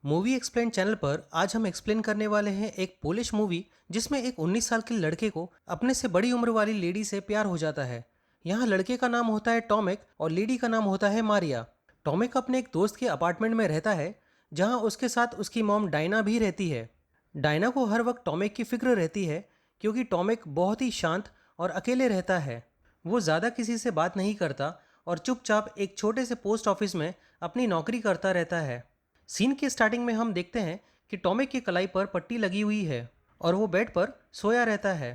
Movie explain channel पर आज हम एक्सप्लेन करने वाले हैं एक पोलिश मूवी जिसमें एक 19 साल के लड़के को अपने से बड़ी उम्र वाली लेडी से प्यार हो जाता है। यहाँ लड़के का नाम होता है टॉमिक और लेडी का नाम होता है मारिया। टॉमिक अपने एक दोस्त के अपार्टमेंट में रहता है जहाँ उसके साथ उसकी मॉम डायना भी रहती है। डायना को हर वक्त टॉमिक की फिक्र रहती है क्योंकि टॉमिक बहुत ही शांत और अकेले रहता है। वो ज़्यादा किसी से बात नहीं करता और चुपचाप एक छोटे से पोस्ट ऑफिस में अपनी नौकरी करता रहता है। सीन के स्टार्टिंग में हम देखते हैं कि टॉमिक की कलाई पर पट्टी लगी हुई है और वो बेड पर सोया रहता है।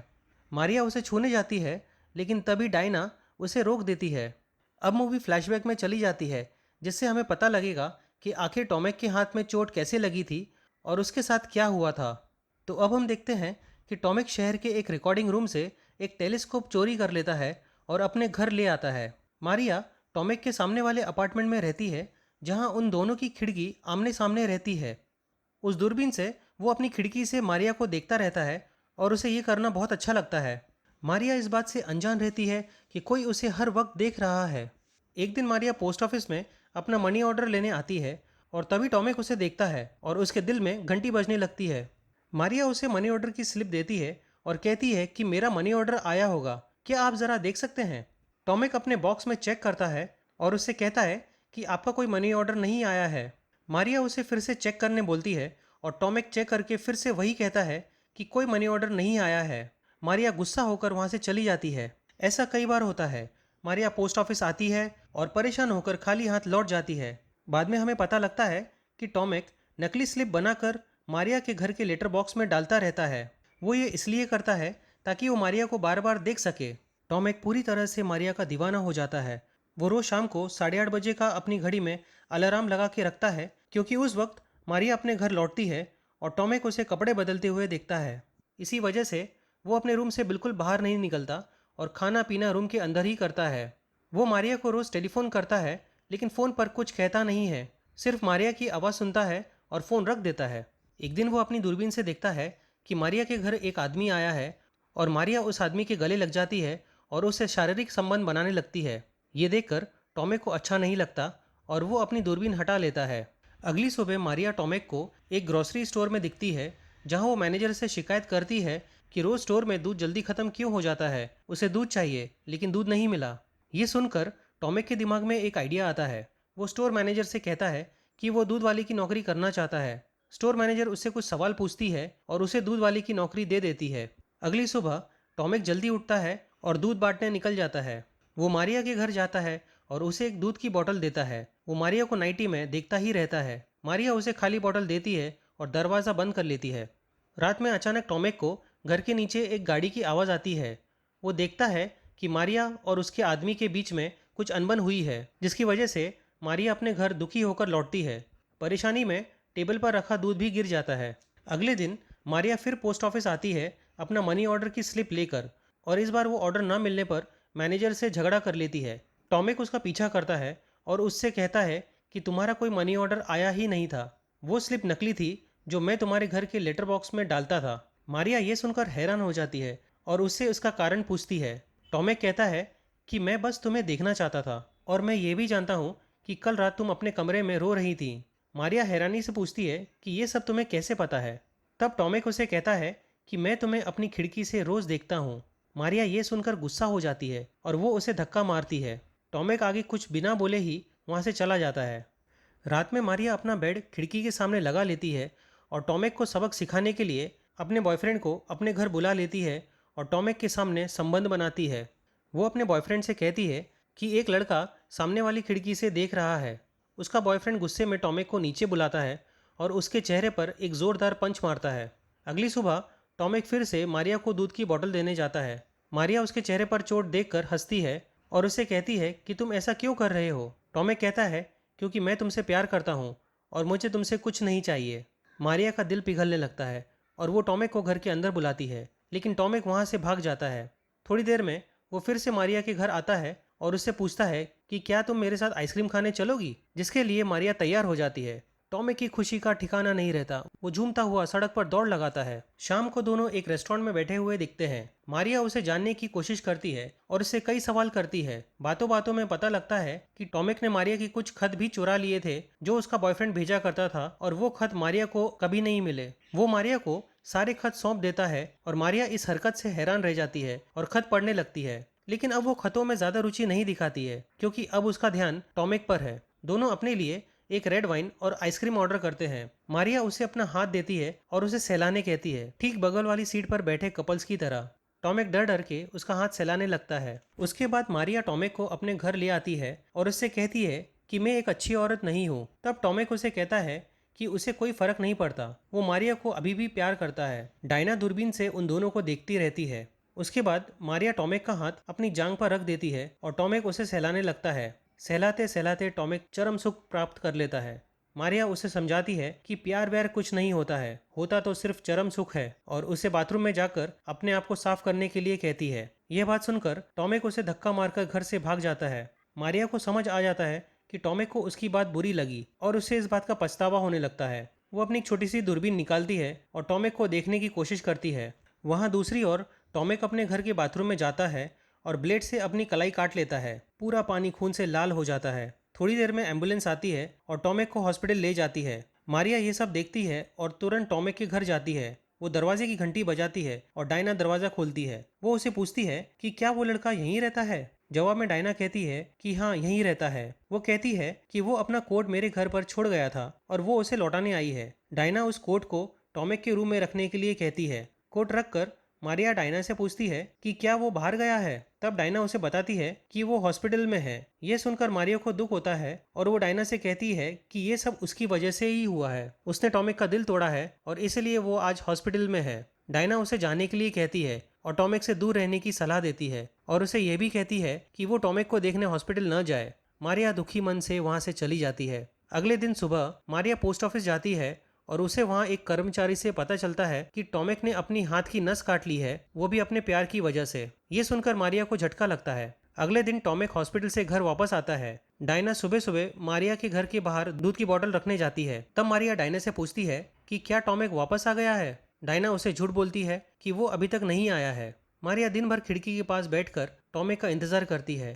मारिया उसे छूने जाती है लेकिन तभी डायना उसे रोक देती है। अब मूवी फ्लैशबैक में चली जाती है जिससे हमें पता लगेगा कि आखिर टॉमिक के हाथ में चोट कैसे लगी थी और उसके साथ क्या हुआ था। तो अब हम देखते हैं कि टॉमिक शहर के एक रिकॉर्डिंग रूम से एक टेलीस्कोप चोरी कर लेता है और अपने घर ले आता है। मारिया टॉमिक के सामने वाले अपार्टमेंट में रहती है जहां उन दोनों की खिड़की आमने सामने रहती है। उस दूरबीन से वो अपनी खिड़की से मारिया को देखता रहता है और उसे ये करना बहुत अच्छा लगता है। मारिया इस बात से अनजान रहती है कि कोई उसे हर वक्त देख रहा है। एक दिन मारिया पोस्ट ऑफिस में अपना मनी ऑर्डर लेने आती है और तभी टॉमिक उसे देखता है और उसके दिल में घंटी बजने लगती है। मारिया उसे मनी ऑर्डर की स्लिप देती है और कहती है कि मेरा मनी ऑर्डर आया होगा, क्या आप ज़रा देख सकते हैं। टॉमिक अपने बॉक्स में चेक करता है और उससे कहता है कि आपका कोई मनी ऑर्डर नहीं आया है। मारिया उसे फिर से चेक करने बोलती है और टॉमिक चेक करके फिर से वही कहता है कि कोई मनी ऑर्डर नहीं आया है। मारिया गुस्सा होकर वहाँ से चली जाती है। ऐसा कई बार होता है। मारिया पोस्ट ऑफिस आती है और परेशान होकर खाली हाथ लौट जाती है। बाद में हमें पता लगता है कि टॉमिक नकली स्लिप बनाकर मारिया के घर के लेटर बॉक्स में डालता रहता है। वो ये इसलिए करता है ताकि वो मारिया को बार बार देख सके। टॉमिक पूरी तरह से मारिया का दीवाना हो जाता है। वो रोज शाम को 8:30 बजे का अपनी घड़ी में अलार्म लगा के रखता है क्योंकि उस वक्त मारिया अपने घर लौटती है और टॉमिक उसे कपड़े बदलते हुए देखता है। इसी वजह से वो अपने रूम से बिल्कुल बाहर नहीं निकलता और खाना पीना रूम के अंदर ही करता है। वो मारिया को रोज़ टेलीफोन करता है लेकिन फ़ोन पर कुछ कहता नहीं है, सिर्फ मारिया की आवाज़ सुनता है और फ़ोन रख देता है। एक दिन वो अपनी दूरबीन से देखता है कि मारिया के घर एक आदमी आया है और मारिया उस आदमी के गले लग जाती है और उससे शारीरिक संबंध बनाने लगती है। ये देखकर टॉमिक को अच्छा नहीं लगता और वो अपनी दूरबीन हटा लेता है। अगली सुबह मारिया टॉमिक को एक ग्रोसरी स्टोर में दिखती है जहां वो मैनेजर से शिकायत करती है कि रोज स्टोर में दूध जल्दी खत्म क्यों हो जाता है, उसे दूध चाहिए लेकिन दूध नहीं मिला। ये सुनकर टॉमिक के दिमाग में एक आइडिया आता है। वो स्टोर मैनेजर से कहता है कि वो दूध वाली की नौकरी करना चाहता है। स्टोर मैनेजर उससे कुछ सवाल पूछती है और उसे दूध वाली की नौकरी दे देती है। अगली सुबह टॉमिक जल्दी उठता है और दूध बांटने निकल जाता है। वो मारिया के घर जाता है और उसे एक दूध की बोतल देता है। वो मारिया को नाइटी में देखता ही रहता है। मारिया उसे खाली बोतल देती है और दरवाज़ा बंद कर लेती है। रात में अचानक टॉमिक को घर के नीचे एक गाड़ी की आवाज़ आती है। वो देखता है कि मारिया और उसके आदमी के बीच में कुछ अनबन हुई है जिसकी वजह से मारिया अपने घर दुखी होकर लौटती है। परेशानी में टेबल पर रखा दूध भी गिर जाता है। अगले दिन मारिया फिर पोस्ट ऑफिस आती है अपना मनी ऑर्डर की स्लिप लेकर और इस बार वो ऑर्डर ना मिलने पर मैनेजर से झगड़ा कर लेती है। टॉमिक उसका पीछा करता है और उससे कहता है कि तुम्हारा कोई मनी ऑर्डर आया ही नहीं था, वो स्लिप नकली थी जो मैं तुम्हारे घर के लेटर बॉक्स में डालता था। मारिया ये सुनकर हैरान हो जाती है और उससे उसका कारण पूछती है। टॉमिक कहता है कि मैं बस तुम्हें देखना चाहता था और मैं ये भी जानता हूँ कि कल रात तुम अपने कमरे में रो रही थी। मारिया हैरानी से पूछती है कि ये सब तुम्हें कैसे पता है। तब टॉमिक उसे कहता है कि मैं तुम्हें अपनी खिड़की से रोज़ देखता हूँ। मारिया ये सुनकर गुस्सा हो जाती है और वो उसे धक्का मारती है। टॉमिक आगे कुछ बिना बोले ही वहाँ से चला जाता है। रात में मारिया अपना बेड खिड़की के सामने लगा लेती है और टॉमिक को सबक सिखाने के लिए अपने बॉयफ्रेंड को अपने घर बुला लेती है और टॉमिक के सामने संबंध बनाती है। वो अपने बॉयफ्रेंड से कहती है कि एक लड़का सामने वाली खिड़की से देख रहा है। उसका बॉयफ्रेंड गुस्से में टॉमिक को नीचे बुलाता है और उसके चेहरे पर एक ज़ोरदार पंच मारता है। अगली सुबह टॉमिक फिर से मारिया को दूध की बोतल देने जाता है। मारिया उसके चेहरे पर चोट देखकर हंसती है और उसे कहती है कि तुम ऐसा क्यों कर रहे हो। टॉमिक कहता है क्योंकि मैं तुमसे प्यार करता हूँ और मुझे तुमसे कुछ नहीं चाहिए। मारिया का दिल पिघलने लगता है और वो टॉमिक को घर के अंदर बुलाती है लेकिन टॉमिक वहाँ से भाग जाता है। थोड़ी देर में वो फिर से मारिया के घर आता है और उससे पूछता है कि क्या तुम मेरे साथ आइसक्रीम खाने चलोगी, जिसके लिए मारिया तैयार हो जाती है। टॉमिक की खुशी का ठिकाना नहीं रहता। वो झूमता हुआ सड़क पर दौड़ लगाता है। शाम को दोनों एक रेस्टोरेंट में बैठे हुए दिखते हैं। मारिया उसे जानने की कोशिश करती है और उससे कई सवाल करती है। बातों बातों में पता लगता है कि टॉमिक ने मारिया की कुछ खत भी चुरा लिए थे जो उसका बॉयफ्रेंड भेजा करता था, और वो खत मारिया को कभी नहीं मिले। वो मारिया को सारे खत सौंप देता है और मारिया इस हरकत से हैरान रह जाती है और खत पढ़ने लगती है। लेकिन अब वो खतों में ज्यादा रुचि नहीं दिखाती है क्योंकि अब उसका ध्यान टॉमिक पर है। दोनों अपने लिए एक रेड वाइन और आइसक्रीम ऑर्डर करते हैं। मारिया उसे अपना हाथ देती है और उसे सहलाने कहती है, ठीक बगल वाली सीट पर बैठे कपल्स की तरह। टॉमिक डर डर के उसका हाथ सहलाने लगता है। उसके बाद मारिया टॉमिक को अपने घर ले आती है और उससे कहती है कि मैं एक अच्छी औरत नहीं हूँ। तब टॉमिक उसे कहता है कि उसे कोई फर्क नहीं पड़ता। वो मारिया को अभी भी प्यार करता है। डायना दूरबीन से उन दोनों को देखती रहती है। उसके बाद मारिया टॉमिक का हाथ अपनी जांग पर रख देती है और टॉमिक उसे सहलाने लगता है। सहलाते सहलाते टॉमिक चरम सुख प्राप्त कर लेता है। मारिया उसे समझाती है कि प्यार व्यार कुछ नहीं होता है, होता तो सिर्फ चरम सुख है, और उसे बाथरूम में जाकर अपने आप को साफ करने के लिए कहती है। यह बात सुनकर टॉमिक उसे धक्का मारकर घर से भाग जाता है। मारिया को समझ आ जाता है कि टॉमिक को उसकी बात बुरी लगी और उसे इस बात का पछतावा होने लगता है। वो अपनी छोटी सी दूरबीन निकालती है और टॉमिक को देखने की कोशिश करती है। वहाँ दूसरी ओर टॉमिक अपने घर के बाथरूम में जाता है और ब्लेड से अपनी कलाई काट लेता है। पूरा पानी खून से लाल हो जाता है। थोड़ी देर में एम्बुलेंस आती है और टॉमिक को हॉस्पिटल ले जाती है। मारिया ये सब देखती है और तुरंत टॉमिक के घर जाती है। वो दरवाजे की घंटी बजाती है और डायना दरवाजा खोलती है। वो उसे पूछती है कि क्या वो लड़का यहीं रहता है। जवाब में डायना कहती है कि हाँ, यहीं रहता है। वो कहती है कि वो अपना कोट मेरे घर पर छोड़ गया था और वो उसे लौटाने आई है। डायना उस कोट को टॉमिक के रूम में रखने के लिए कहती है। कोट रखकर मारिया डायना से पूछती है कि क्या वो बाहर गया है। तब डायना उसे बताती है कि वो हॉस्पिटल में है। ये सुनकर मारिया को दुख होता है और वो डायना से कहती है कि ये सब उसकी वजह से ही हुआ है। उसने टॉमिक का दिल तोड़ा है और इसलिए वो आज हॉस्पिटल में है। डायना उसे जाने के लिए कहती है और टॉमिक से दूर रहने की सलाह देती है और उसे यह भी कहती है कि वो टॉमिक को देखने हॉस्पिटल न जाए। मारिया दुखी मन से वहां से चली जाती है। अगले दिन सुबह मारिया पोस्ट ऑफिस जाती है और उसे वहां एक कर्मचारी से पता चलता है कि टॉमिक ने अपनी हाथ की नस काट ली है, वो भी अपने प्यार की वजह से। ये सुनकर मारिया को झटका लगता है। अगले दिन टॉमिक हॉस्पिटल से घर वापस आता है। डायना सुबह सुबह मारिया के घर के बाहर दूध की बोतल रखने जाती है। तब मारिया डायना से पूछती है कि क्या टॉमिक वापस आ गया है। डायना उसे झूठ बोलती है कि वो अभी तक नहीं आया है। मारिया दिन भर खिड़की के पास बैठकर टॉमिक का इंतजार करती है।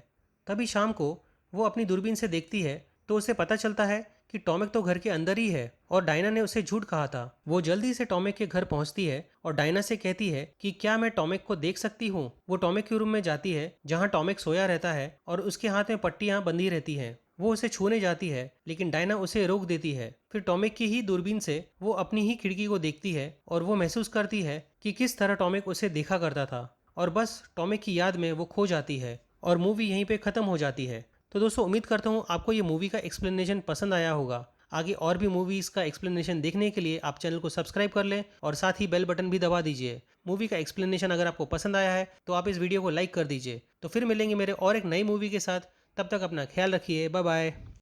तभी शाम को वो अपनी दूरबीन से देखती है तो उसे पता चलता है कि टॉमिक तो घर के अंदर ही है और डायना ने उसे झूठ कहा था। वो जल्दी से टॉमिक के घर पहुंचती है और डायना से कहती है कि क्या मैं टॉमिक को देख सकती हूँ। वो टॉमिक के रूम में जाती है जहाँ टॉमिक सोया रहता है और उसके हाथ में पट्टियां बंधी रहती हैं। वो उसे छूने जाती है लेकिन डायना उसे रोक देती है। फिर टॉमिक की ही दूरबीन से वो अपनी ही खिड़की को देखती है और वो महसूस करती है कि किस तरह टॉमिक उसे देखा करता था, और बस टॉमिक की याद में वो खो जाती है और मूवी यहीं पे खत्म हो जाती है। तो दोस्तों, उम्मीद करता हूँ आपको ये मूवी का एक्सप्लेनेशन पसंद आया होगा। आगे और भी मूवीज़ का एक्सप्लेनेशन देखने के लिए आप चैनल को सब्सक्राइब कर लें और साथ ही बेल बटन भी दबा दीजिए। मूवी का एक्सप्लेनेशन अगर आपको पसंद आया है तो आप इस वीडियो को लाइक कर दीजिए। तो फिर मिलेंगे मेरे और एक नई मूवी के साथ। तब तक अपना ख्याल रखिए। Bye bye.